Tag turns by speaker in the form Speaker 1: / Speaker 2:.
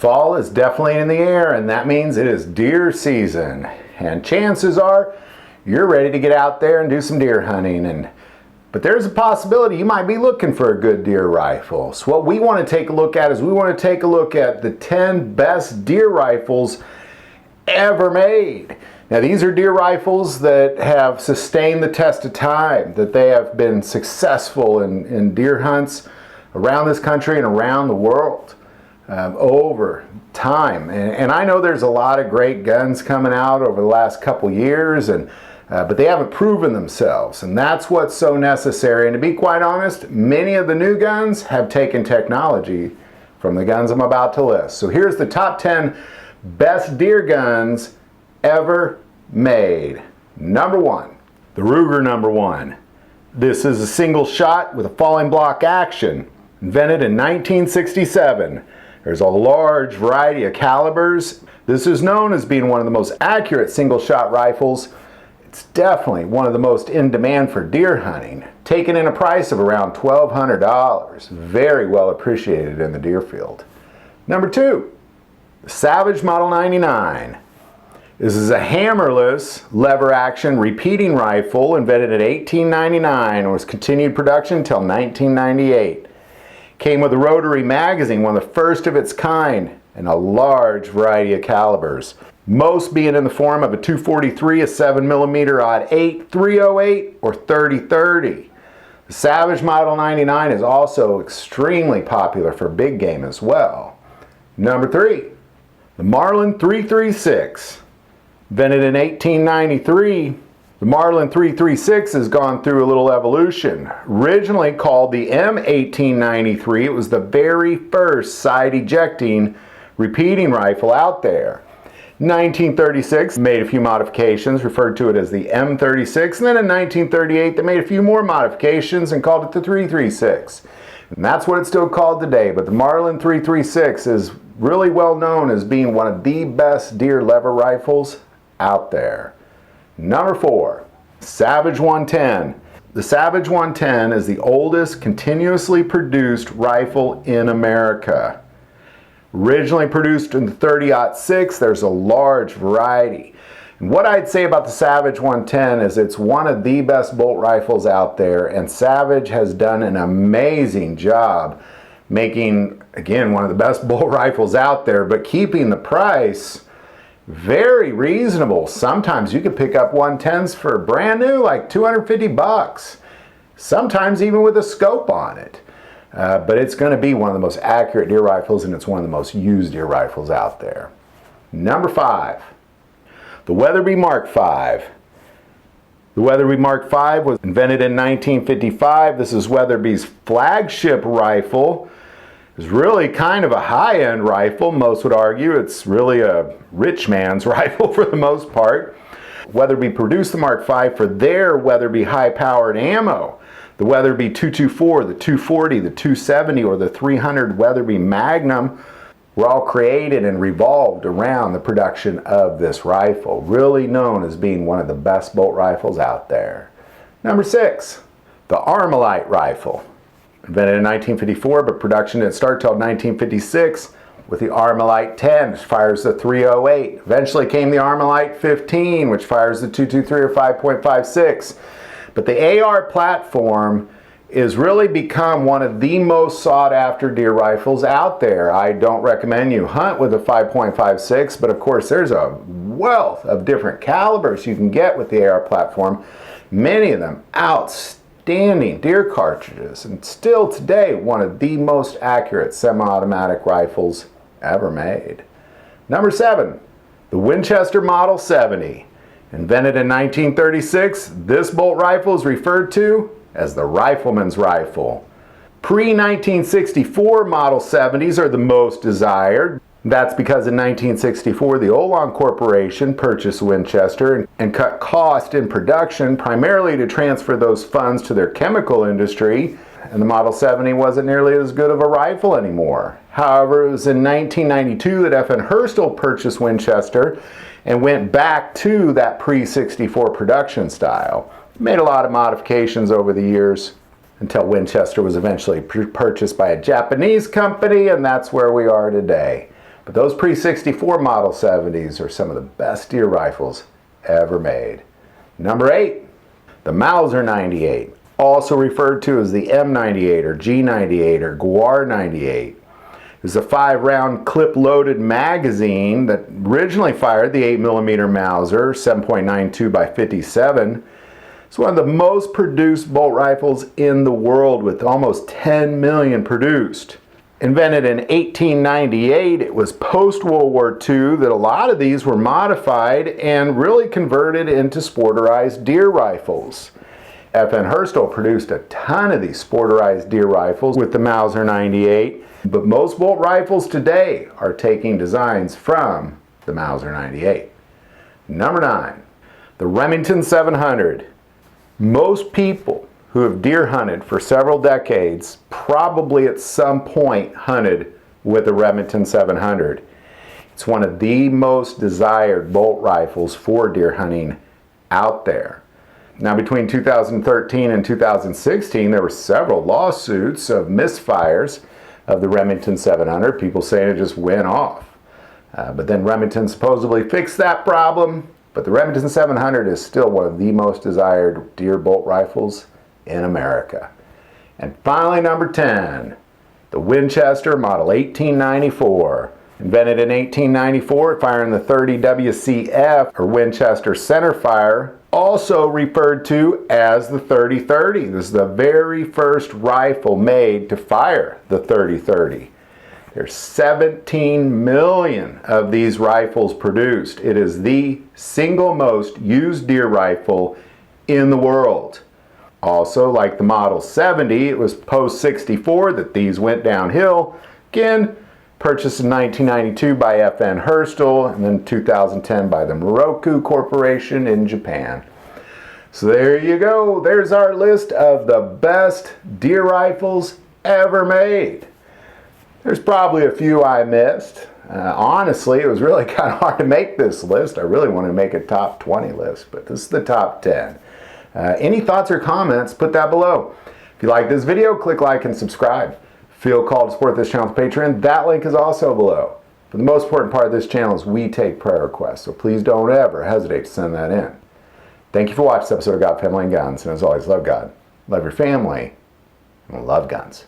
Speaker 1: Fall is definitely in the air, and that means it is deer season. And chances are you're ready to get out there and do some deer hunting. But there's a possibility you might be looking for a good deer rifle. So what we want to take a look at is we want to take a look at the 10 best deer rifles ever made. Now these are deer rifles that have sustained the test of time, that they have been successful in deer hunts around this country and around the world over time. And I know there's a lot of great guns coming out over the last couple years, but they haven't proven themselves, and that's what's so necessary. And to be quite honest, many of the new guns have taken technology from the guns I'm about to list. So here's the top 10 best deer guns ever made. Number 1, the Ruger number 1. This is a single shot with a falling block action, invented in 1967. There's a large variety of calibers. This is known as being one of the most accurate single shot rifles. It's definitely one of the most in demand for deer hunting, taking in a price of around $1,200. Very well appreciated in the deer field. Number 2, the Savage Model 99. This is a hammerless lever action repeating rifle invented in 1899 and was continued production until 1998. Came with a rotary magazine, one of the first of its kind, and a large variety of calibers. Most being in the form of a 243, a 7mm odd 8, 308, or 30-30. The Savage Model 99 is also extremely popular for big game as well. Number 3, the Marlin 336. Invented in 1893, the Marlin 336 has gone through a little evolution. Originally called the M1893, it was the very first side ejecting repeating rifle out there. 1936 made a few modifications, referred to it as the M36, and then in 1938 they made a few more modifications and called it the 336. And that's what it's still called today, but the Marlin 336 is really well known as being one of the best deer lever rifles out there. Number 4, Savage 110. The Savage 110 is the oldest continuously produced rifle in America. Originally produced in the 30-06, there's a large variety. And what I'd say about the Savage 110 is it's one of the best bolt rifles out there, and Savage has done an amazing job making, again, one of the best bolt rifles out there, but keeping the price very reasonable. Sometimes you could pick up 110s for brand new, like $250. Sometimes even with a scope on it. But it's going to be one of the most accurate deer rifles, and it's one of the most used deer rifles out there. Number 5, the Weatherby Mark V. The Weatherby Mark V was invented in 1955. This is Weatherby's flagship rifle. It's really kind of a high-end rifle. Most would argue it's really a rich man's rifle for the most part. Weatherby produced the Mark V for their Weatherby high-powered ammo. The Weatherby 224, the 240, the 270, or the 300 Weatherby Magnum were all created and revolved around the production of this rifle. Really known as being one of the best bolt rifles out there. Number 6, the ArmaLite rifle. Invented in 1954, but production didn't start until 1956 with the ArmaLite 10, which fires the 308. Eventually came the ArmaLite 15, which fires the 223 or 5.56. But the AR platform is really become one of the most sought after deer rifles out there. I don't recommend you hunt with a 5.56, but of course there's a wealth of different calibers you can get with the AR platform. Many of them outstanding deer cartridges, and still today one of the most accurate semi-automatic rifles ever made. Number 7, the Winchester Model 70. Invented in 1936, this bolt rifle is referred to as the rifleman's rifle. Pre-1964 Model 70s are the most desired. That's because in 1964 the Olan Corporation purchased Winchester and cut cost in production primarily to transfer those funds to their chemical industry, and the Model 70 wasn't nearly as good of a rifle anymore. However, it was in 1992 that F.N. Hurstel purchased Winchester and went back to that pre-64 production style. Made a lot of modifications over the years until Winchester was eventually purchased by a Japanese company, and that's where we are today. But those pre-64 Model 70s are some of the best deer rifles ever made. Number 8, the Mauser 98, also referred to as the M98 or G98 or Guar 98. It's a 5-round clip-loaded magazine that originally fired the 8mm Mauser 7.92 by 57. It's one of the most produced bolt rifles in the world, with almost 10 million produced. Invented in 1898, it was post-World War II that a lot of these were modified and really converted into sporterized deer rifles. FN Herstal produced a ton of these sporterized deer rifles with the Mauser 98, but most bolt rifles today are taking designs from the Mauser 98. Number 9, the Remington 700. Most people who have deer hunted for several decades probably at some point hunted with the Remington 700. It's one of the most desired bolt rifles for deer hunting out there. Now, between 2013 and 2016, there were several lawsuits of misfires of the Remington 700, people saying it just went off. But then Remington supposedly fixed that problem, but the Remington 700 is still one of the most desired deer bolt rifles in America. And finally, number 10, the Winchester Model 1894. Invented in 1894, firing the 30 WCF or Winchester centerfire, also referred to as the 30-30. This is the very first rifle made to fire the 30-30. There's 17 million of these rifles produced. It is the single most used deer rifle in the world. Also, like the Model 70, it was post-64 that these went downhill. Again, purchased in 1992 by FN Herstal, and then 2010 by the Moroku Corporation in Japan. So there you go. There's our list of the best deer rifles ever made. There's probably a few I missed. Honestly, it was really kind of hard to make this list. I really wanted to make a top 20 list, but this is the top 10. Any thoughts or comments, put that below. If you like this video, click like and subscribe. Feel called to support this channel with Patreon. That link is also below. But the most important part of this channel is we take prayer requests, so please don't ever hesitate to send that in. Thank you for watching this episode of God, Family, and Guns. And as always, love God, love your family, and love guns.